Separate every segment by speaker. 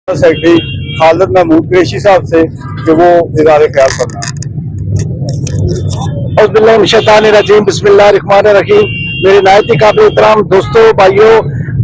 Speaker 1: Secretary Khalid Mahmood Qureshi साहब से कि वो इज़हार ख्याल करना। बिस्मिल्लाहिर्रहमानिर्रहीम। मेरे नायत काबिल एहतराम दोस्तों भाइयों,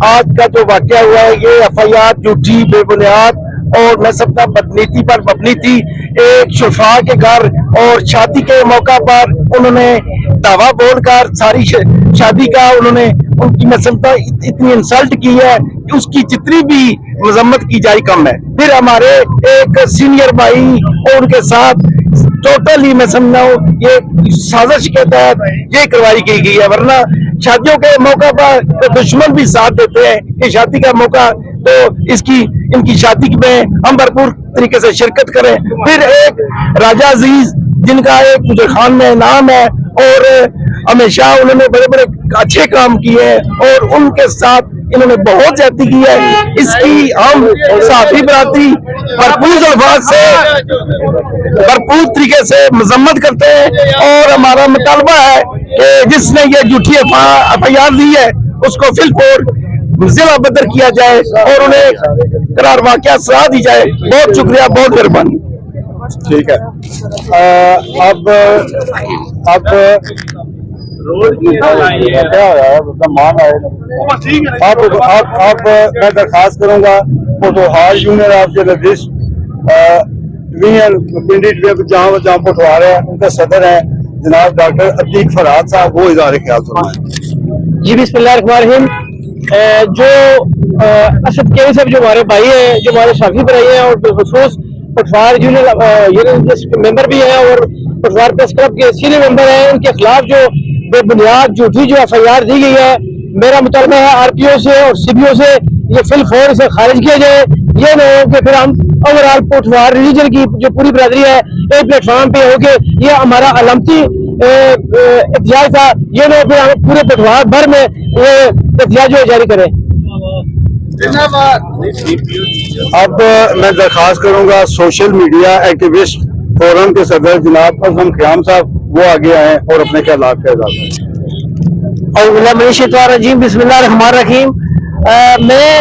Speaker 1: आज का जो वाक़या हुआ है ये FIR झूठी बेबुनियाद और मैं सबका बदनीति पर मबनी थी। एक शुफा के घर और शादी के मौका पर उन्होंने दावा बोलकर सारी शादी का उन्होंने उनकी मैं समझता इतनी इंसल्ट की है कि उसकी जितनी भी मजम्मत की जाए कम है। फिर हमारे एक सीनियर भाई और उनके साथ टोटली मैं समझा हूँ ये साजिश के तहत ये कार्रवाई की गई है, वरना शादियों के मौका पर तो दुश्मन भी साथ देते हैं कि शादी का मौका तो इनकी शादी में हम भरपूर तरीके से शिरकत करें। फिर एक राजा अजीज जिनका एक गुजर खान में नाम है और हमेशा उन्होंने बड़े बड़े अच्छे काम किए हैं और उनके साथ इन्होंने बहुत ज्यादती की है। इसकी हम साथी बराती भरपूर अल्फाज से भरपूर तरीके से मजम्मत करते हैं और हमारा मुतालबा है कि जिसने ये झूठी FIR दी है उसको फिलफोर जिला बदर किया जाए और उन्हें करार वाक़या सजा दी जाए। बहुत शुक्रिया, बहुत मेहरबानी। ठीक है, अब आप मैं दरखास्त करूंगा पोटोहार यूनियन ऑफ जर्नलिस्ट जहाँ पोटोहार है उनका सदर है जनाब डॉक्टर अतीक फरहाद साहब, वो इज़हार ख्याल फरमाएं।
Speaker 2: जी बिस्मिल्लाहिर्रहमानिर्रहीम। जो असद केवी साहब जो हमारे भाई हैं, जो हमारे साथी भाई हैं और बिलखुसूस पटवार यूनियन मेंबर भी हैं और पटवार प्रेस क्लब के सीनियर मेंबर हैं, उनके खिलाफ जो बेबुनियाद झूठी जो FIR दी गई है, मेरा मुतालबा है RPO से और CBO से ये फिलफौर इसे खारिज किया जाए। ये न हो कि फिर हम ओवरऑल पटवार रिलीजन की जो पूरी बरादरी है एक प्लेटफॉर्म पे हो के ये हमारा अलामती एहतजाज था, ये न हो फिर हम पूरे पटवार भर में ये एहतजाज जारी करें।
Speaker 1: अब मैं दरखास्त करूंगा सोशल मीडिया एक्टिविस्ट फोरम के सदर जनाब अज़म क़याम साहब, वो आगे आए और अपने ख्यालात का इज़हार करें।
Speaker 2: बिस्मिल्लाहिर्रहमानिर्रहीम। मैं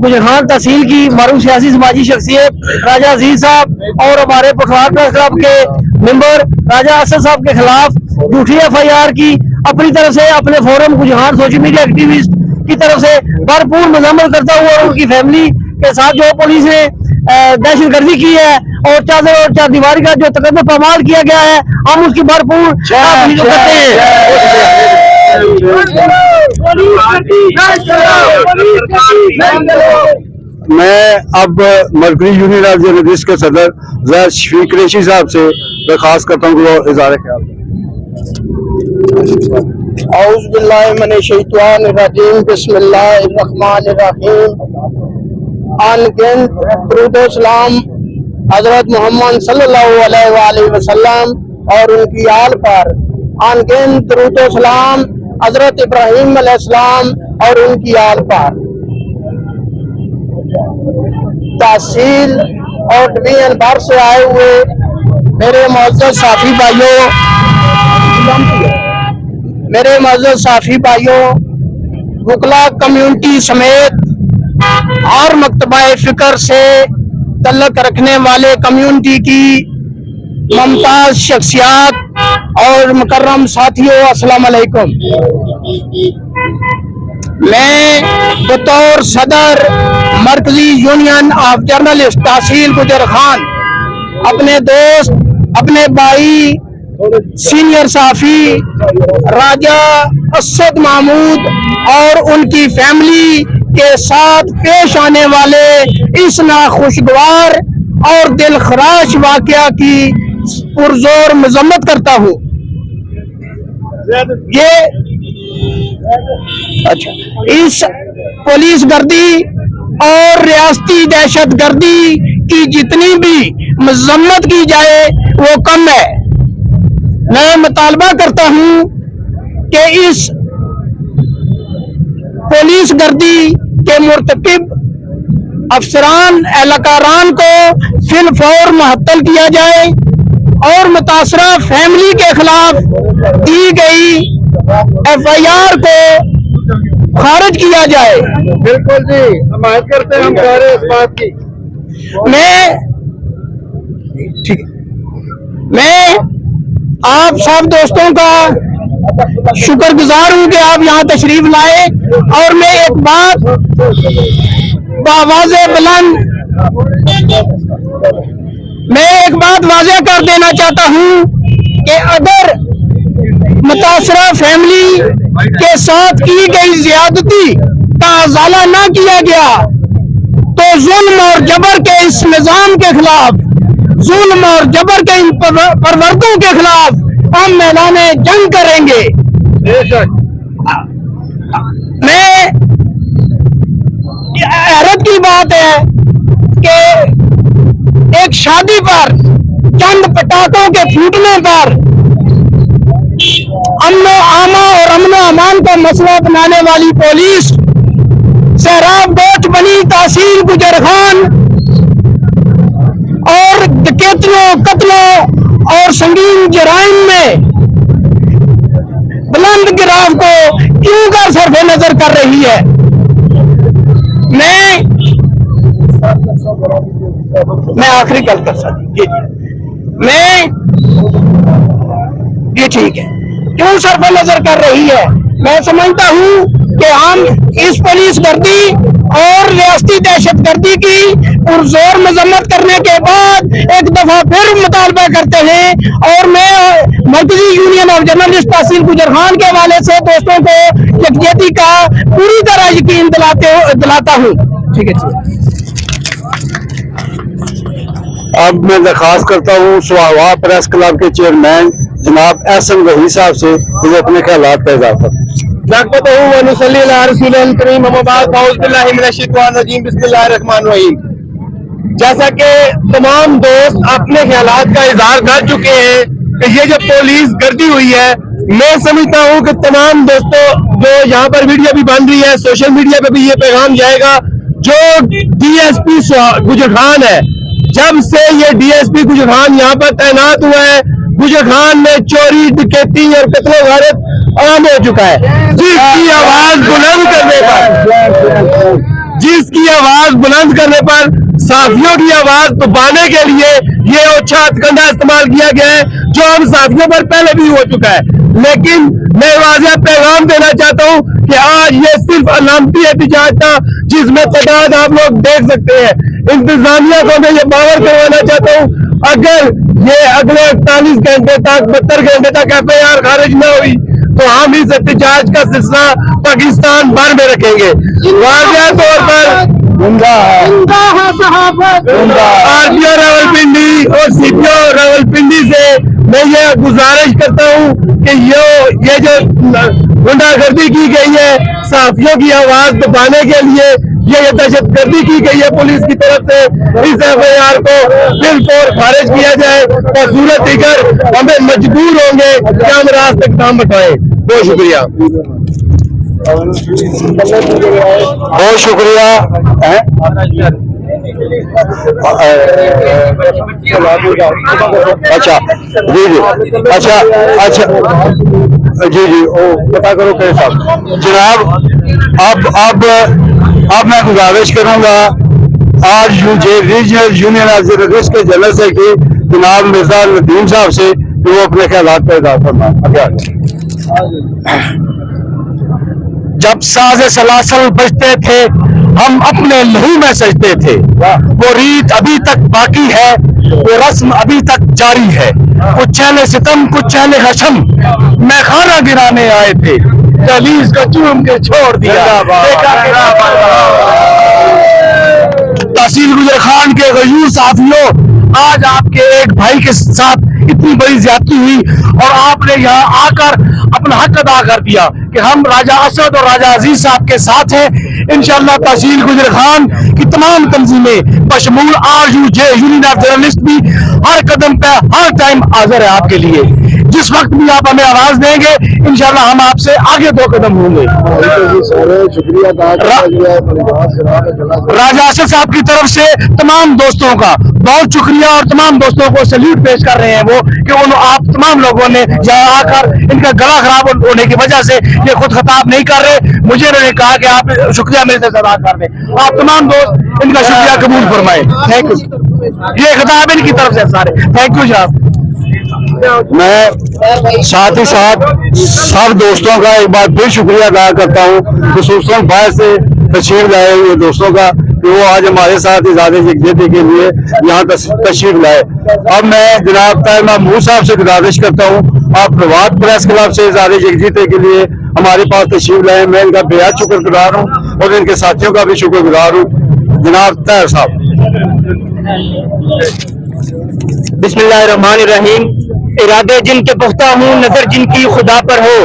Speaker 2: गुजरात तहसील की मारूफ सियासी समाजी शख्सियत राजा अजीज साहब और हमारे पटवार प्रेस क्लब के मेंबर राजा असद साहब के खिलाफ झूठी FIR की अपनी तरफ से अपने forum Gujarat social media activist की तरफ से भरपूर मजम्मत करता हुआ और उनकी फैमिली के साथ जो पुलिस ने दहशतगर्दी की है और चादर और चारदीवारी का जो तकदम पामाल किया गया है, हम उसकी भरपूर करते हैं।
Speaker 1: मैं अब मरकजी यूनियन ऑफ जर्नलिस्ट के सदर ज़ाहिर शफीक कुरैशी साहब से दरखास्त करता हूँ कि वो इज़हार ख्याल करें।
Speaker 3: बिस्मिल्लाहिर्रहमानिर्रहीम। अनगिनत दुरूद व सलाम हजरत मोहम्मद सल्लल्लाहु अलैहि वसल्लम और उनकी आल पर, अनगिनत दुरूद व सलाम हजरत इब्राहिम अलैहिस्सलाम और उनकी आल पर। तहसील और डिवीजन भर से आए हुए मेरे मुअज़्ज़ज़ साथी भाइयों, वकला कम्युनिटी समेत और मकतबा फिक्र से तल्लुक़ रखने वाले कम्युनिटी की मुमताज शख्सियात और मुकर्रम साथियों, अस्सलाम वालेकुम। मैं बतौर सदर मरकजी यूनियन ऑफ जर्नलिस्ट तहसील गुजर खान अपने दोस्त, अपने भाई, सीनियर साफी राजा असद महमूद और उनकी फैमिली के साथ पेश आने वाले इस नाखुशगवार और दिलखराश वाकया की पुरजोर मजम्मत करता हूँ। ये इस पुलिस गर्दी और रियासती दहशत गर्दी की जितनी भी मजम्मत की जाए वो कम है। मैं मुतालबा करता हूँ कि इस पुलिस गर्दी के मुर्तकिब अफसरान एहलकारान को फिलफौर मुअत्तल किया जाए और मुतासरा फैमिली के खिलाफ दी गई FIR को खारिज किया जाए।
Speaker 1: बिल्कुल जी, हमायत करते हैं हम सारे इस बात की।
Speaker 3: मैं आप सब दोस्तों का शुक्रगुजार हूं कि आप यहाँ तशरीफ लाए, और मैं एक बात वाज़ेह कर देना चाहता हूं कि अगर मुतासरा फैमिली के साथ की गई ज्यादती का अजाला ना किया गया तो जुल्म और जबर के इस निजाम के खिलाफ, जुल्म और जबर के इन परवर्तों के खिलाफ हम मैदान जंग करेंगे। मैं हैरत की बात है कि एक शादी पर चंद पटाखों के फूटने पर अमनो आमा और अमनो अमान का मसला बनाने वाली पुलिस सहराब गोच बनी तहसील गुजरखान और डकैतियों, कत्लों और संगीन जराइम में बुलंद गिराफ को क्यों कर सरफे नजर कर रही है। मैं आखिरी गल कर सकती, ये ठीक है, क्यों सरफे नजर कर रही है। मैं समझता हूं कि हम इस पुलिस गर्दी और रियासती दहशतगर्दी की पुरजोर मजम्मत करने के बाद एक दफा फिर मुतालबा करते हैं, और मैं मरकजी यूनियन ऑफ जर्नलिस्ट तहसील गुजरखान के हवाले से दोस्तों को यकजहती का पूरी तरह यकीन दिलाता हूँ। ठीक है।
Speaker 1: अब मैं दरखास्त करता हूँ सुहावा प्रेस क्लब के चेयरमैन जनाब एहसन वही साहब से जो अपने ख्यालात का इजाफा।
Speaker 2: जैसा कि तमाम दोस्त अपने ख्यालात का इजहार कर चुके हैं कि ये जो पुलिस गर्दी हुई है, मैं समझता हूँ कि तमाम दोस्तों जो यहाँ पर वीडियो भी बन रही है, सोशल मीडिया पे भी ये पैगाम जाएगा, जो डीएसपी गुजरखान है, जब से ये डीएसपी गुजरखान यहाँ पर तैनात हुआ है, गुजरखान में चोरी, डकैती और कत्ल गारत आम हो चुका है। जिसकी आवाज बुलंद करने पर साथियों की आवाज दबाने के लिए ये ओछा हथकंडा इस्तेमाल किया गया है, जो हम साथियों पर पहले भी हो चुका है। लेकिन मैं वाज़ेह पैगाम देना चाहता हूँ कि आज ये सिर्फ अलामती एहतजाज था, जिसमें तादाद आप लोग देख सकते हैं। इंतजामिया को मैं ये बावर करवाना चाहता हूँ, अगर ये अगले 48 घंटे तक 72 घंटे तक FIR खारिज न हुई तो हम इस एहतजाज का सिलसिला पाकिस्तान भर में रखेंगे। वाज़ेह तौर पर RTO रावलपिंडी और CPO रावलपिंडी से मैं ये गुजारिश करता हूँ कि ये जो गुंडागर्दी की गई है साथियों की आवाज दबाने के लिए, ये दहशतगर्दी की गई है पुलिस की तरफ से, इस FIR को बिल्कुल खारिज किया जाए और सूरत दिगर हमें मजबूर होंगे कि हम रास्ते काम उठाएं। बहुत शुक्रिया।
Speaker 1: बहुत शुक्रिया। अच्छा जी, जी ओ पता करो कैसे साहब। जनाब अब मैं गुजारिश करूंगा आज रीजनल यूनियन ऑफ जर्नलिस्ट के जनरल सेक्रेटरी जनाब मिर्जा नदीम साहब से कि वो अपने ख्यालात का इज़हार फरमाएं। जब साज़े सलासल बजते थे हम अपने लहू में सजते थे, वो रीत अभी तक बाकी है, वो रस्म अभी तक जारी है। कुछ चहले सितम कुछ चहले हशम मैं खाना गिराने आए थे, दहलीज को चूम के छोड़ दिया। तहसील गुजरखान के गयूर साथियों, आज आपके एक भाई के साथ इतनी बड़ी ज्यादती हुई और आपने यहाँ आकर अपना हक अदा कर दिया कि हम राजा असद और राजा अजीज साहब के साथ हैं। इंशाअल्लाह तहसील गुजरखान की तमाम तंजीमें बशमूल RUJ यूनियन ऑफ जर्नलिस्ट भी हर कदम पे हर टाइम हाजिर है आपके लिए। जिस वक्त भी आप हमें आवाज देंगे इंशाअल्लाह हम आपसे आगे 2 कदम होंगे। राजा असद साहब की तरफ से तमाम दोस्तों का बहुत शुक्रिया और तमाम दोस्तों को सैल्यूट पेश कर रहे हैं वो कि आप तमाम लोगों ने यहाँ आकर इनका गला खराब होने की वजह से ये खुद खिताब नहीं कर रहे। मुझे उन्होंने कहा कि आप शुक्रिया मेरे से अदा कर दें। आप तमाम दोस्त इनका शुक्रिया कबूल फरमाए। Thank you. ये खिताब इनकी तरफ से सारे। थैंक यू जनाब। मैं साथ ही साथ सब दोस्तों का एक बार फिर शुक्रिया अदा करता हूँ, खुसूसन बाहर से तशरीफ लाए हुए दोस्तों का कि वो आज हमारे साथ इज़हार यकजहती के लिए यहाँ तशरीफ लाए। अब मैं जनाब ताहिर महमूद साहब से गुजारिश करता हूँ, आप प्रभात प्रेस क्लब से इज़हार यकजहती के लिए हमारे पास तशरीफ लाए। मैं इनका बेहद शुक्रगुजार हूँ और इनके साथियों का भी शुक्रगुजार हूँ। जनाब ताहिर साहब।
Speaker 2: बिस्मिल्लाहिर्रहमानिर्रहीम। इरादे जिनके पुख्ता हूँ, नजर जिनकी खुदा पर हो।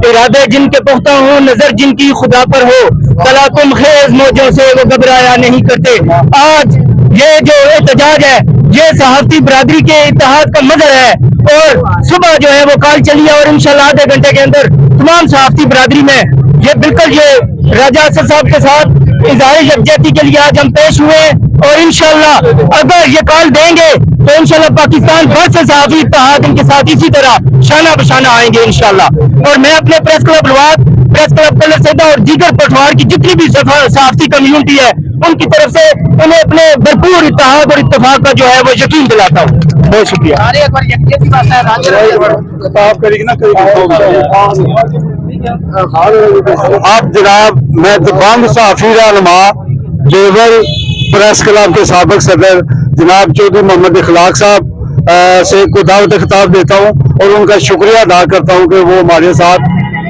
Speaker 2: इरादे जिनके पुख्ता हूँ, नजर जिनकी खुदा पर हो। तला तुम खेज मौजों से वो घबराया नहीं करते। आज ये जो एहतजाज है ये सहाफती बरादरी के इत्तेहाद का मजहर है और सुबह जो है वो कॉल चली है और इंशाल्लाह आधे घंटे के अंदर तमाम सहाफती बरादरी में ये बिल्कुल ये राजा असद साहब के साथ इज़हार यकजहती के लिए आज हम पेश हुए और इंशाल्लाह अगर ये कॉल देंगे तो इंशाल्लाह पाकिस्तान भर से सहाफी इत्तेहाद इनके साथ इसी तरह शाना बशाना आएंगे इंशाल्लाह। और मैं अपने प्रेस क्लब लवाद, प्रेस क्लब कलर सैदा और दीगर पटवार की जितनी भी सहाफती कम्युनिटी है उनकी तरफ से उन्हें अपने भरपूर इत्तेहाद और इत्तेफाक का जो है वो यकीन दिलाता हूँ। बहुत शुक्रिया।
Speaker 1: अब जनाब मैं तमाम सहाफी रहनुमा जेवर प्रेस क्लब के साबिक सदर जनाब चौधरी मोहम्मद इखलाक साहब से को दावत खिताब देता हूँ और उनका शुक्रिया अदा करता हूँ कि वो हमारे साथ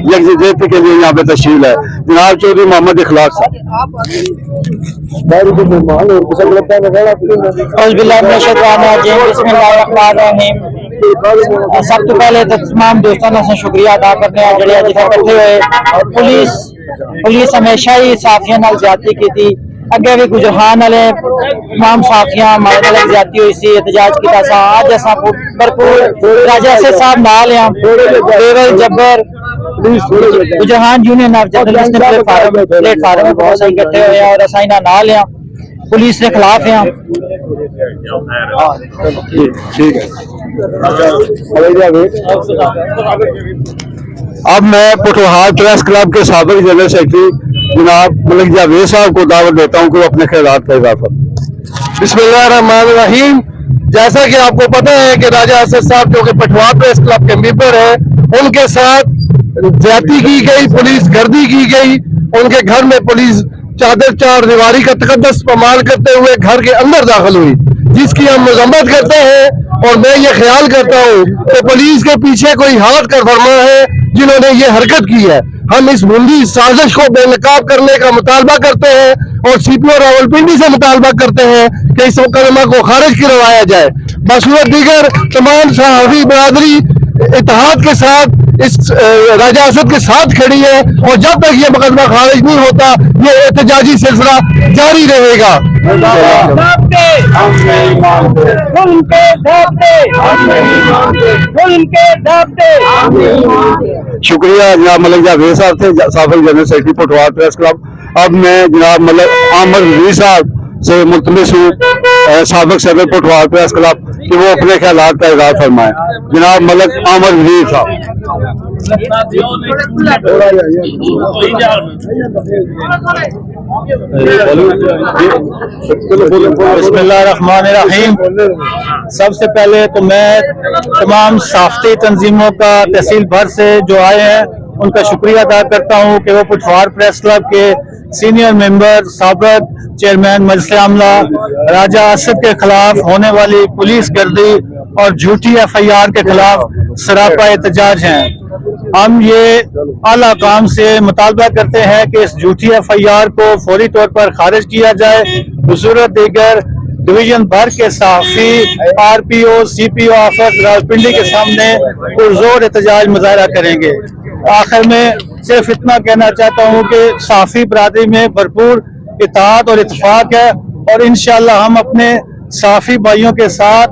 Speaker 1: यकजहती के लिए यहाँ पे तशरीफ है। जनाब चौधरी मोहम्मद इखलाक साहब।
Speaker 2: सब तो पहले तो तमाम दोस्तों से शुक्रिया अदा करते हैं जो अज इकट्ठे हुए। पुलिस हमेशा ही साफिया नाल ज्यादती की थी, अगे भी गुजरान वाले तमाम साफिया हमारे नाल ज्यादती हुई सी, एहतजाज किया। आज असा भरपूर राजा से साहब नाल हैं, bevel Jabbar Gujran union of journalist platform में बहुत सारे इकट्ठे हुए और असा इन्हां नाल हैं, पुलिस के खिलाफ हैं।
Speaker 1: ठीक है। अब मैं पटवार प्रेस क्लब के साबिक जनरल सेक्रेटरी जनाब मलिक जावेद साहब को दावत देता हूं कि वो अपने ख्यालात का इजाफा। बिस्मिल्लाहिर्रहमानिर्रहीम। जैसा कि आपको पता है कि राजा असद साहब जो कि पटवार प्रेस क्लब के मेंबर है, उनके साथ ज्यादती की गई, पुलिस गर्दी की गई, उनके घर में पुलिस चादर चार दीवारी का तकद्दस पमाल करते हुए घर के अंदर दाखिल हुई, जिसकी हम मजम्मत करते हैं। और मैं ये ख्याल करता हूँ कि पुलिस के पीछे कोई हाथ का फरमा है जिन्होंने ये हरकत की है। हम इस मुंदी साजिश को बेनकाब करने का मुतालबा करते हैं और सीपीओ रावलपिंडी से मुतालबा करते हैं कि इस मुकदमा को खारिज करवाया जाए। बसूरत दीगर तमाम सहाफी बरादरी इत्तेहाद के साथ इस राजा असद के साथ खड़ी है और जब तक ये मुकदमा खारिज नहीं होता ये एहतजाजी सिलसिला जारी रहेगा। शुक्रिया जनाब मलिक जावेद साहब थे, साबिक जनरल सेक्रेटरी पटवार प्रेस क्लब। अब मैं जनाब मलिक अहमद रज़ी साहब से मुल्तमिस हूँ, साबिक सदर पटवार प्रेस क्लब, कि वो अपने ख्यालात का इज़हार फरमाएं। जनाब मलिक अहमद रज़ी साहब।
Speaker 4: बिस्मिल्लाहिर्रहमानिर्रहीम। सबसे पहले तो मैं तमाम साफ्ती तंजीमों का तहसील भर से जो आए हैं उनका शुक्रिया अदा करता हूँ कि वो पटवार प्रेस क्लब के सीनियर मेंबर, साबिक चेयरमैन मजलिस आमला राजा असद के खिलाफ होने वाली पुलिस गर्दी और झूठी FIR के खिलाफ सरापा एहतजाज हैं। हम ये आला काम से मुतालबा करते हैं कि इस झूठी FIR को फौरी तौर पर खारिज किया जाए। बसूरत दीगर डिवीजन भर के सहाफी RPO CPO ऑफिस रावलपिंडी के सामने पुरजोर एहतजाज मुजाहरा करेंगे। आखिर में सिर्फ इतना कहना चाहता हूँ कि सहाफी बरादरी में भरपूर इत्तेहाद और इत्तेफाक है और इंशाअल्लाह हम अपने सहाफी भाइयों के साथ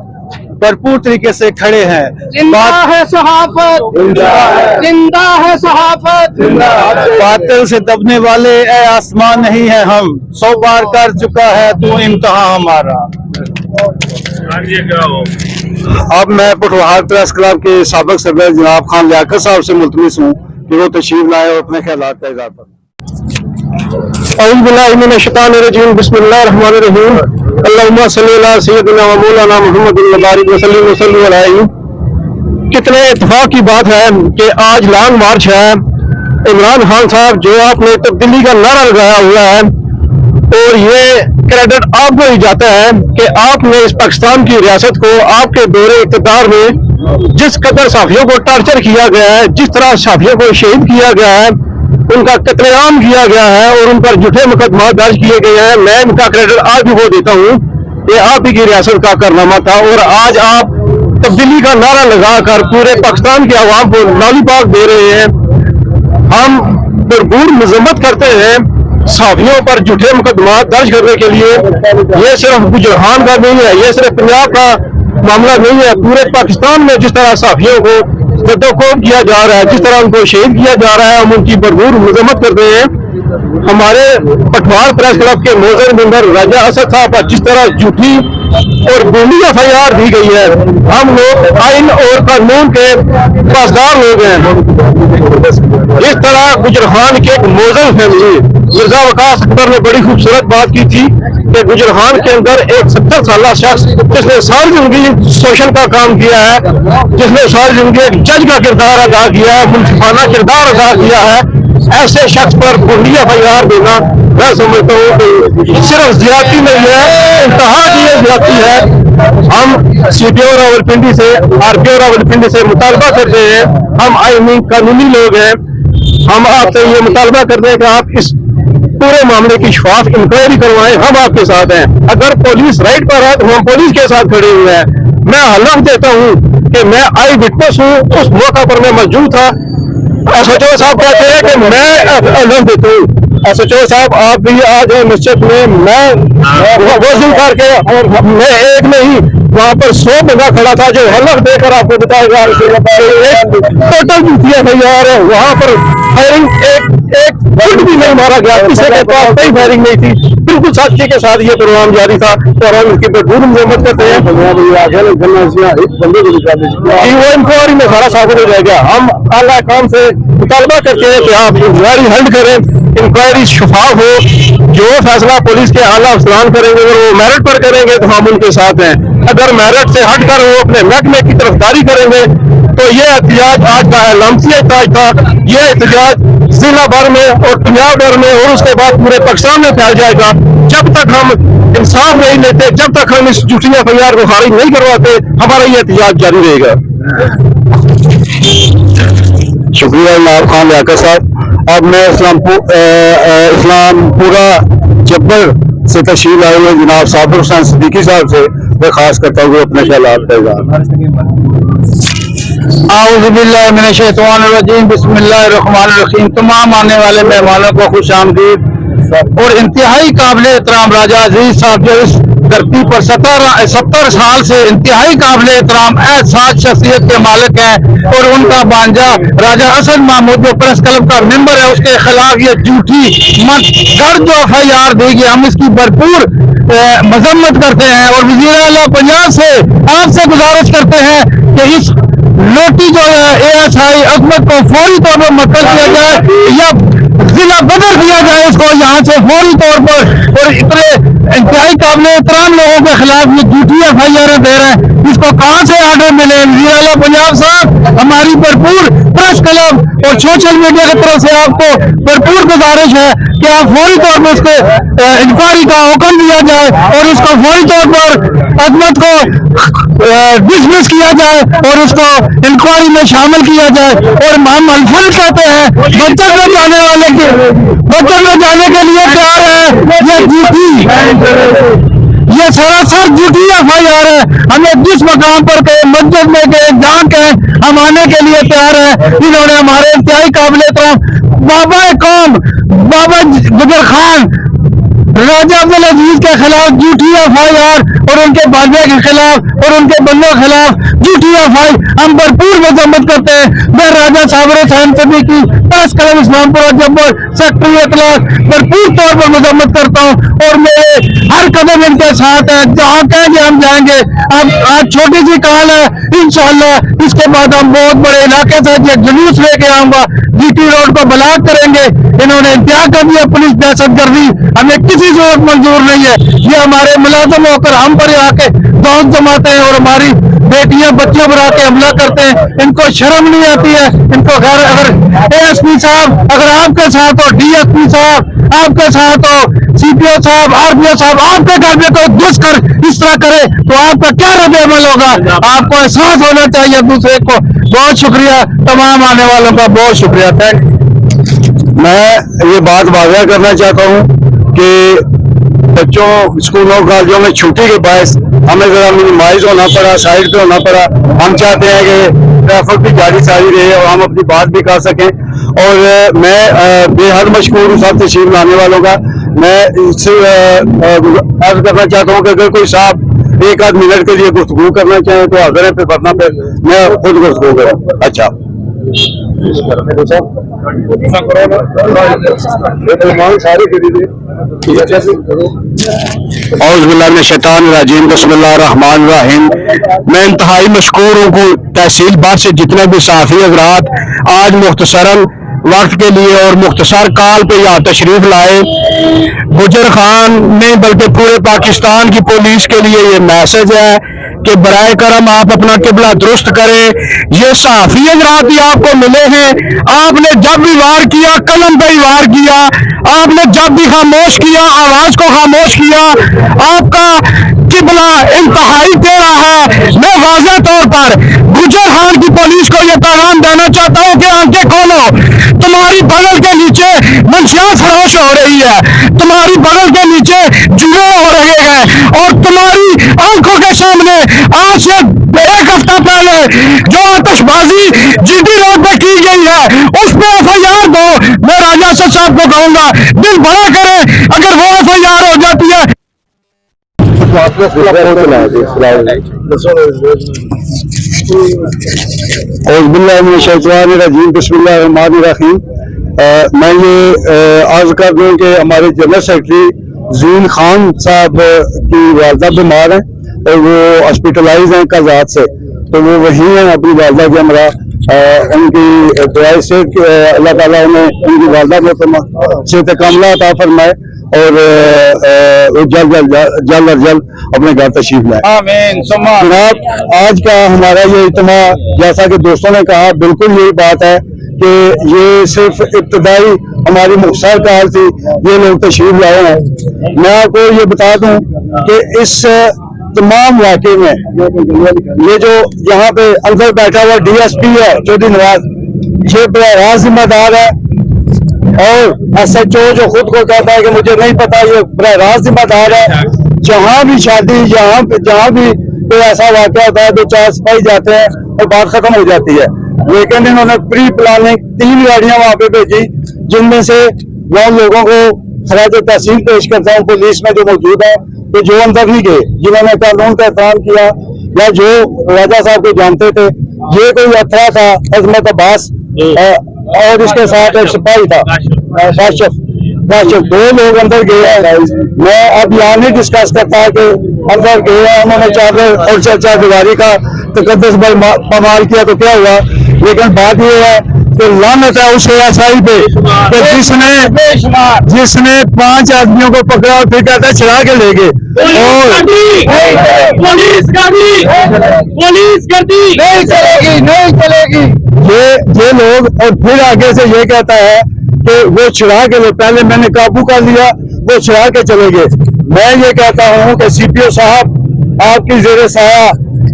Speaker 4: भरपूर तरीके से खड़े हैं।
Speaker 3: जिंदा है सहाफत, जिंदा है सहाफत।
Speaker 4: बातिल से दबने वाले ए आसमान नहीं है हम, 100 बार कर चुका है तू इम्तिहान हमारा। अब मैं पटवार प्रेस क्लब के साबिक सदर जनाब खान लियाकत साहब से मुल्तमिस हूँ कि वो तशरीफ लाए और अपने ख्यालात का इज़हार करें।
Speaker 2: बिस्मिल्लाहिर्रहमानिर्रहीम अल्लाहुम्मा सल्ली अला सय्यदिना व मौलाना मुहम्मदिन व बारिक वसल्लम अलैहि। कितने इत्तेफाक की बात है कि आज लॉन्ग मार्च है। इमरान खान साहब जो आपने तब्दीली का नारा लगाया हुआ है, और ये क्रेडिट आपको ही जाता है कि आपने इस पाकिस्तान की रियासत को आपके दौरे इक़्तिदार में जिस कदर साफियों को टॉर्चर किया गया है, जिस तरह साफियों को शहीद किया गया है, उनका कत्लेआम किया गया है और उन पर झूठे मुकदमा दर्ज किए गए हैं। मैं इनका क्रेडिट आज भी वो देता हूँ कि आप ही की रियासत का कारनामा था। और आज आप तब्दीली का नारा लगाकर पूरे पाकिस्तान की आवाम को लॉलीपॉप दे रहे हैं। हम भरपूर मजम्मत करते हैं साफियों पर झूठे मुकदमा दर्ज करने के लिए। ये सिर्फ गुजरान का नहीं है, ये सिर्फ पंजाब का मामला नहीं है। पूरे पाकिस्तान में जिस तरह साफियों को जद्दोकोब किया जा रहा है, जिस तरह उनको शहीद किया जा रहा है, हम उनकी भरपूर मजम्मत करते हैं। हमारे पटवार प्रेस क्लब के मोअज़्ज़िज़ मेंबर राजा असद साहब पर जिस तरह झूठी और बोली FIR दी गई है, हम लोग आइन और कानून के पासदार लोग हैं। इस तरह गुजरान के एक मोअज़्ज़िज़ फैमिली मिर्जा वकास अकबर ने बड़ी खूबसूरत बात की थी कि गुजरान के अंदर एक 70 साल शख्स जिसने सारी जिंदगी सोशल का काम किया है, जिसने सारी जिंदगी एक जज का किरदार अदा किया है, मुंसिफाना किरदार अदा किया है, ऐसे शख्स पर बोली FIR देना मैं समझता हूँ कि सिर्फ ज्यादती नहीं है, इंतहा की ये ज्यादती है। हम CPO रावलपिंडी से, RPO रावलपिंडी से मुतालबा करते हैं, हम आईनी कानूनी लोग हैं, हम आपसे ये मुतालबा करते हैं कि आप इस पूरे मामले की शफाफ इंक्वायरी करवाएं। हम आपके साथ हैं। अगर पुलिस राइट पर है तो हम पुलिस के साथ खड़े हुए हैं। मैं हलफ देता हूँ कि मैं आई विटनेस हूँ, उस मौका पर मैं मौजूद था। SHO साहब कहते हैं कि मैं हलफ देता हूँ। SHO साहब आप भी आज मस्जिद में, मैं वजू करके, और मैं एक नहीं वहाँ पर 100 बंदा खड़ा था जो हलफ देकर आपको बताएगा। टोटल झूठी FIR है। वहाँ पर फायरिंग एक फुट भी नहीं मारा गया, किसी के पास कोई फायरिंग नहीं थी। बिल्कुल साक्षी के साथ ये प्रोग्राम जारी था और हम इसकी भरपूर मजम्मत करते हैं। वो इंक्वायरी में सारा साबित हो जाएगा। हम आला काम से मुतालबा करते हैं कि आप इंक्वायरी हल्ड करें, इंक्वायरी शफाफ हो। जो फैसला पुलिस के आला अफसरान करेंगे, अगर वो मेरिट पर करेंगे तो हम उनके साथ हैं। अगर मेरिट से हटकर वो अपने महकमे की तरफदारी करेंगे तो ये एहतजाज आज का लामसी एहतजाज था। ये एहतजाज जिला भर में और पंजाब भर में और उसके बाद पूरे पाकिस्तान में फैल जाएगा। जब तक हम इंसाफ नहीं लेते, जब तक हम इस झूठी FIR को खारिज नहीं करवाते, हमारा ये एहतजाज जारी रहेगा।
Speaker 4: शुक्रिया जनाब खान लियाकत साहब। अब मैं इस्लामपुरा जब्बर से तशरीफ आए हुए जनाब साबिर हुसैन सिद्दीकी साहब से दरख्वास्त करता हूँ अपने ख्यालात का इज़हार। आऊज़ुबिल्लाहि मिनश्शैतानिर्रजीम, बिस्मिल्लाहिर्रहमानिर्रहीम। तमाम आने वाले मेहमानों को खुश आमदीद। और इंतहाई काबिल एहतराम राजा अजीज साहब जो इस धरती पर 70 साल से इंतहाई काबिल एहतराम एहसास शख्सियत के मालिक हैं, और उनका भांजा राजा असद महमूद जो प्रेस क्लब का मेंबर है, उसके खिलाफ ये झूठी मनगढ़ जो FIR देगी, हम इसकी भरपूर मजम्मत करते हैं। और वज़ीर आला पंजाब से आपसे गुजारिश करते हैं कि इस लोटी जो है ASI अजमत को फौरी तौर पर मुअत्तल किया जाए या जिला बदल दिया जाए इसको यहाँ से फौरी तौर पर। और इतने इंतहाई काबिल एहतराम लोगों के खिलाफ ये झूठी FIR दे रहे हैं, इसको कहाँ से आर्डर मिले? वज़ीर आला पंजाब साहब, हमारी भरपूर प्रेस क्लब और सोशल मीडिया की तरफ से आपको भरपूर गुजारिश है कि आप फौरी तौर पर उसके इंक्वायरी का हुक्म दिया जाए और उसको फौरी तौर पर अजमत को डिसमिस किया जाए और उसको इंक्वायरी में शामिल किया जाए। और हम अल्फल कहते हैं, बच्चों में जाने के लिए तैयार है। ये झूठी, ये सरासर झूठी FIR है। हमें जिस मकाम पर के मस्जिद में के जान के हम आने के लिए तैयार है। इन्होंने हमारे इंतहाई काबिल एहतराम बाबा कौम बाबा गुजर खान राजा अब्दुल अजीज के खिलाफ झूठी FIR और उनके भांजे के खिलाफ और उनके बंदों के खिलाफ झूठी FIR हम भरपूर मजम्मत करते हैं। मैं राजा साबिर हुसैन सिद्दीकी प्रेस क्लब इस्लामपुरा जब्बर सेक्रेटरी इतलाक भरपूर तौर पर मजम्मत करता हूँ और मेरे हर कदम इनके साथ है। जहाँ कहेंगे हम जाएंगे। अब आज छोटी सी कॉल है, इंशाल्लाह इसके बाद हम बहुत बड़े इलाके से एक जुलूस लेके आऊंगा, जीटी रोड को ब्लॉक करेंगे। इन्होंने इंतहा कर दिया, पुलिस दहशतगर्दी हमें किसी सूरत मंजूर नहीं है। ये हमारे मुलाजिम होकर हम पर आके दौड़ जमाते हैं और हमारी बेटियां बच्चियों पर आके हमला करते हैं। इनको शर्म नहीं आती है। इनको अगर एएसपी साहब अगर आपके साथ हो, डीएसपी साहब आपके साथ हो, सीपीओ साहब, आरपीओ साहब आपके घर में कोई घुस कर इस तरह करे तो आपका क्या रद्द अमल होगा? आपको एहसास होना चाहिए दूसरे को। बहुत शुक्रिया, तमाम आने वालों का बहुत शुक्रिया। Thank you.
Speaker 1: मैं ये बात वाज़ह करना चाहता हूँ कि बच्चों स्कूलों कॉलेजों में छुट्टी के बायस हमें जरा मिनिमाइज होना पड़ा, साइड पे होना पड़ा। हम चाहते हैं कि ट्रैफिक भी जारी सारी रहे और हम अपनी बात भी कर सकें। और मैं बेहद मशहूर हूँ सब तशरीफ लाने वालों का। मैं इससे अर्ज करना चाहता हूँ कि अगर कोई साहब एक आध मिनट के लिए गुफ्तगू करना चाहें तो हाजिर है, फिर वरना फिर मैं खुद गुफ्तगू करूँ। अच्छा औज़ुबिल्लाहिमिनश्शैतानिर्रजीम, बिस्मिल्लाहिर्रहमानिर्रहीम। मैं इंतहाई मशकूर हूँ को तहसील भर से जितने भी साफी हज़रात आज मुख्तसरन वक्त के लिए और मुख्तसर काल पे यहाँ तशरीफ लाए। गुजर खान नहीं बल्कि पूरे पाकिस्तान की पुलिस के लिए ये मैसेज है कि बराए करम आप अपना किबला दुरुस्त करें। ये सहाफ़ी हज़रात भी आपको मिले हैं। आपने जब भी वार किया कलम पे ही वार किया, आपने जब भी खामोश किया आवाज को खामोश किया। आपका किबला इंतहाई टेढ़ा है। मैं वाज़ेह तौर पर गुजर खान की पुलिस को यह पैगाम देना चाहता हूँ कि आंखें खोलो, तुम्हारी बगल के नीचे मंशियात फरोश हो रही है, तुम्हारी बगल के नीचे जुए हो रहे हैं और तुम्हारी आंखों के सामने आज से एक हफ्ता पहले जो आतिशबाजी जीटी रोड पे की गई है उस पे एफआईआर दो। मैं राजा साहब को कहूंगा दिल बड़ा करें, अगर वो एफआईआर हो जाती है। औज़ुबिल्लाहिमिनश्शैतानिर्रजीम, बिस्मिल्लाहिर्रहमानिर्रहीम। मैं ये अर्ज कर दूं कि हमारे जनरल सेक्रेटरी जीन खान साहब की वालदा बीमार हैं और वो हॉस्पिटलाइज हैं कज़ात से, तो वो वहीं हैं अपनी वालदा के हमरा। उनकी दुआ से अल्लाह ताला उन्हें उनकी वालदा को सेहत कामिला अता फरमाए और वो जल्द अज जल्द अपने घर तशरीफ लाए। आमीन। जनाब आज का हमारा ये इज्तिमा जैसा कि दोस्तों ने कहा बिल्कुल यही बात है कि ये सिर्फ इब्तदाई हमारी मुख्तसर काल थी, ये लोग तशरीफ लाए हैं। मैं आपको ये बता दूं कि इस तमाम वाक़े में ये जो यहाँ पे अंदर बैठा हुआ डीएसपी है चौधरी नवाज, ये बड़ा जिम्मेदार है और एसएचओ जो खुद को कहता है कि मुझे नहीं पता, ये बड़ा राज जिम्मेदार है। जहाँ भी शादी जहाँ भी कोई ऐसा वाक़या होता है तो 4 सिपाही जाते हैं और बात खत्म हो जाती है। लेकिन इन्होंने प्री प्लानिंग 3 गाड़ियां वहां पे भेजी, जिनमें से 9 लोगों को खराज तहसील पेश करता हूँ पुलिस में जो मौजूद है, तो जो अंदर नहीं गए, जिन्होंने कानून का एहतराम किया या जो राजा साहब को जानते थे। ये कोई अथरा था अजमत अब्बास और इसके साथ एक सिपाही था काशिफ। 2 लोग अंदर गए हैं। मैं अब यहाँ नहीं डिस्कस करता कि अंदर गए हैं, उन्होंने चादर और चर्चा दीवारी का तकद्दुस बमाल किया तो क्या हुआ। लेकिन बात ये है कि लानत है उस एएसआई पे कि जिसने 5 आदमियों को पकड़ा और फिर कहता है छिड़ा के ले गए। पुलिस गद्दी नहीं चलेगी। ये लोग और फिर आगे से ये कहता है कि वो छिड़ा के ले, पहले मैंने काबू कर लिया, वो छिड़ा के चले गए। मैं ये कहता हूँ कि सीपीओ साहब आपकी जेर साया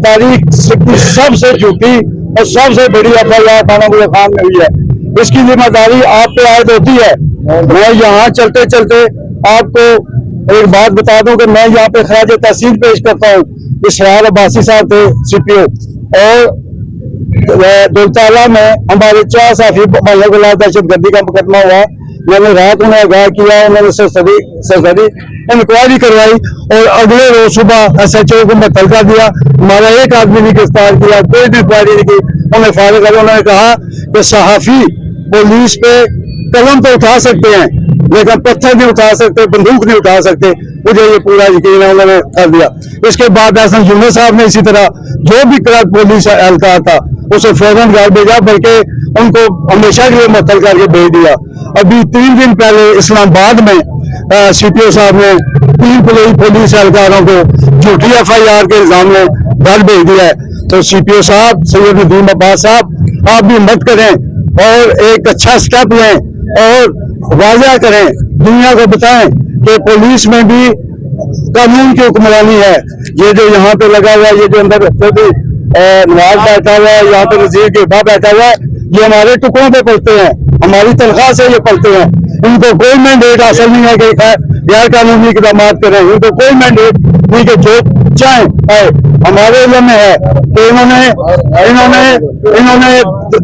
Speaker 1: तारीख की सबसे झूठी और सबसे बड़ी एफआईआर थाना गुजर खान में हुई है। इसकी जिम्मेदारी आप पे आयद होती है। मैं यहाँ चलते चलते आपको एक बात बता दूं कि मैं यहाँ पे खराज तहसील पेश करता हूँ। इसरार अब्बासी साहब थे सीपीओ और दौलताला में हमारे 4 साथी दहशतगर्दी का मुकदमा हुआ। मैंने रात उन्हें आगाह किया, उन्होंने सरसरी इंक्वायरी करवाई और अगले रोज सुबह एसएचओ को मुतलका दिया। हमारा एक आदमी ने गिरफ्तार किया, कोई इंक्वायरी नहीं की, उन्हें फायदा कर। उन्होंने कहा कि सहाफी पुलिस पे कलम तो उठा सकते हैं
Speaker 4: लेकिन पत्थर नहीं उठा सकते, बंदूक नहीं उठा सकते। मुझे ये पूरा यकीन है, उन्होंने कर दिया। इसके बाद एहसन जुम्मे साहब ने इसी तरह जो भी क्रैक पुलिस एहलकार था उसे फौरन घर भेजा, बल्कि उनको हमेशा के लिए मुअत्तल करके भेज दिया। अभी 3 दिन पहले इस्लामाबाद में CPO साहब ने 3 पुलिस एहलकारों को झूठी FIR के इल्जाम में घर भेज दिया है। तो CPO साहब सैयद नदीम अब्बास साहब, आप भी मत करें और एक अच्छा स्टेप लें और वाज़ा करें, दुनिया को बताएं कि पुलिस में भी कानून की हुक्मरानी है। ये जो यहाँ पे लगा हुआ है, ये जो अंदर नवाज बैठा हुआ है, यहाँ पे नजीर गेबा बैठा हुआ है, ये हमारे टुकड़ों पे पलते हैं, हमारी तनख्वाह से ये पलते हैं। इनको कोई मैंडेट हासिल नहीं है कि गैर कानूनी इक़दाम करें, इनको कोई मैंडेट नहीं कि जो चाहें आए। हमारे इल्म में है कि इन्होंने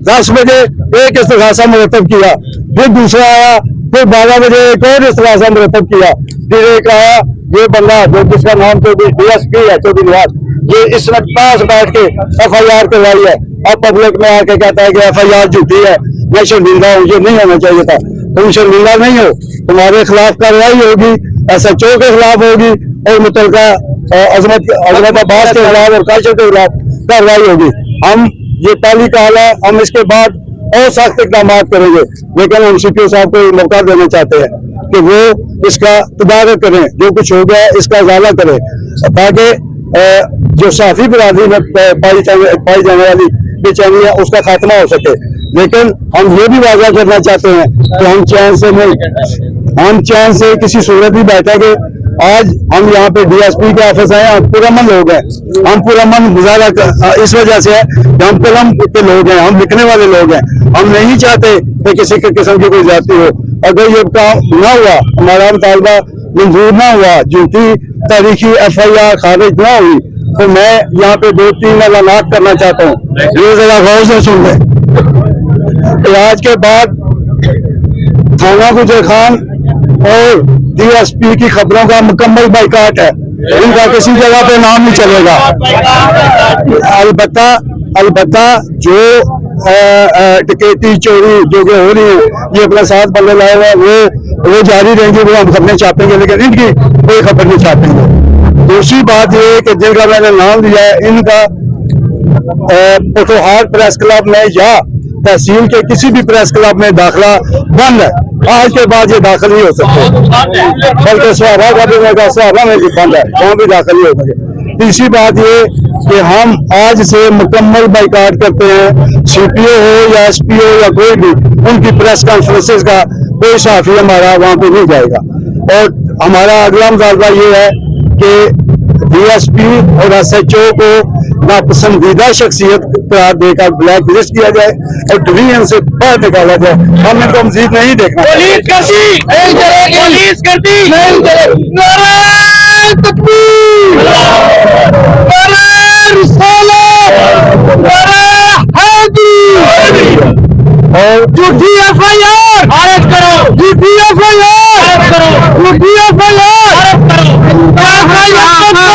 Speaker 4: 10 बजे एक इस्तिग़ासा मुरतब किया, फिर दूसरा आया, फिर 12 बजे एक और इस्तिग़ासा मुरतब किया, फिर एक आया ये बंदा जो जिसका नाम DSP है चौधरी नवाज, ये इसने पास बैठ के FIR करवाई है। अब पब्लिक में आके कहता है कि FIR झूठी है, मैं शर्मिंदा हूँ, ये नहीं होना चाहिए था। तुम शर्मिंदा नहीं हो, तुम्हारे खिलाफ कार्रवाई होगी, SHO के खिलाफ होगी और मुतलका अजमत अब्बास के खिलाफ और काशिफ के खिलाफ कार्रवाई होगी। हम ये पहली काल है, हम इसके बाद और सख्त इक़दाम करेंगे, लेकिन हम CPO साहब को मौका देना चाहते हैं कि वो इसका तदारक करें, जो कुछ हो गया इसका इजाला करें, ताकि जो साफी बिरादरी में पाई जाने वाली बेचैनी है उसका खात्मा हो सके। लेकिन हम ये भी वादा करना चाहते हैं कि हम चैन से किसी सूरत भी बैठेंगे। आज हम यहाँ पे DSP के ऑफिस आए, हम पुरअमन लोग हैं, हम पुरअमन गुजारा इस वजह से है कि हम कलम के लोग हैं, हम लिखने वाले लोग हैं। हम नहीं चाहते कि किसी किस्म की कोई ज्यादती हो। अगर ये काम ना हुआ, हमारा मुतालबा मंजूर ना हुआ, झूठी तारीखी FIR खारिज ना हुई, तो मैं यहाँ पे 2-3 ऐलानात करना चाहता हूँ। ये जरा गौर से सुन लें। आज के बाद थाना गुजर खान और DSP की खबरों का मुकम्मल बाइकाट है, इनका किसी जगह पे नाम नहीं चलेगा। अलबत्ता जो टिकेटी चोरी जो कि हो रही है, ये अपने साथ बंदे लाए हुए वो जारी रहेंगे, वो हम खबरें छापेंगे, लेकिन इनकी कोई खबर नहीं छापेंगे। दूसरी बात ये कि जिनका मैंने नाम लिया है, इनका पटोहार प्रेस क्लब में या तहसील के किसी भी प्रेस क्लब में दाखिला बंद है। आज के बाद ये दाखिल नहीं हो सकते, बल्कि सहारा का भी सहारा में भी बंद है, वहाँ भी दाखिल नहीं हो सके। तीसरी बात ये कि हम आज से मुकम्मल बाइकाट करते हैं, CPO हो या SPO या कोई भी, उनकी प्रेस कॉन्फ्रेंसेस का कोई साफी हमारा वहाँ पे नहीं जाएगा। और हमारा अगला मुतालबा ये है कि DSP और SHO को नापसंदीदा शख्सियत करार देकर ब्लैक लिस्ट किया जाए और डिवीजन से बाहर निकाला जाए। हम इनको मजीद नहीं देखना।
Speaker 2: पुलिस करती नारे तकबीर, नारे रिसालत, नारे हैदरी
Speaker 4: और
Speaker 2: झूठी FIR खारिज करो, झूठी FIR खारिज करो, झूठी FIR खारिज करो,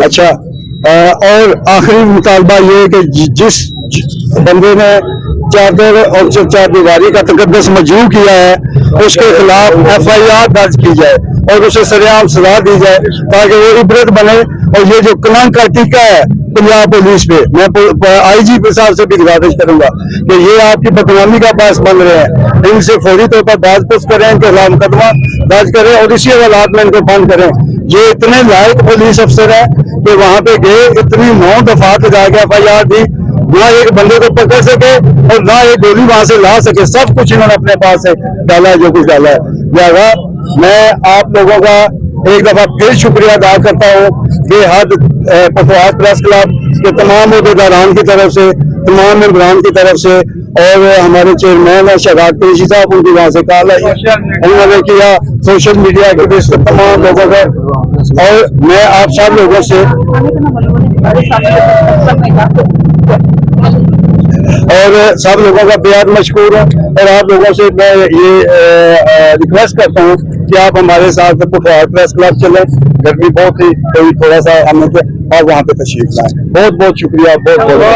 Speaker 4: अच्छा। और आखिरी मुतालबा ये कि जिस बंदे ने चादर और चारदीवारी का तकद्दुस मजबूर किया है, उसके खिलाफ FIR दर्ज की जाए और उसे सरेआम सजा दी जाए, ताकि वो इबरत बने। और ये जो कलंक का टीका है पंजाब पुलिस पे, मैं IGP साहब से भी गुजारिश करूंगा कि ये आपकी बदनामी का बायस बन रहे हैं, इनसे फौरी तौर पर बातचीत करें, इनके खिलाफ मुकदमा दर्ज करें और इसी हालात में इनको बंद करें। ये इतने लायक पुलिस अफसर है कि वहां पे गए, इतनी 9 दफा जाके FIR दी, ना एक बंदे को पकड़ सके और ना एक गोली वहां से ला सके। सब कुछ इन्होंने अपने पास से डाला है, जो कुछ डाला है। लिहाजा मैं आप लोगों का एक दफा फिर शुक्रिया अदा करता हूँ बेहद पटवार प्रेस क्लब के तमाम उहदेदारान की तरफ से, तमाम मेंबरान की तरफ से, और हमारे चेयरमैन है शहजाद कुरैशी साहब, उनकी वहां से कॉल आई, उन्होंने किया, सोशल मीडिया के बेस पर तमाम लोगों का। और मैं आप सब लोगों से
Speaker 1: और सब लोगों का बेहद मशहूर है। और आप लोगों से मैं ये रिक्वेस्ट करता हूँ कि आप हमारे साथ पुठवार प्रेस क्लब चलें। गर्मी बहुत ही कोई थोड़ा सा हमने के और वहाँ पे तशरीफ लाए। बहुत बहुत शुक्रिया, बहुत बहुत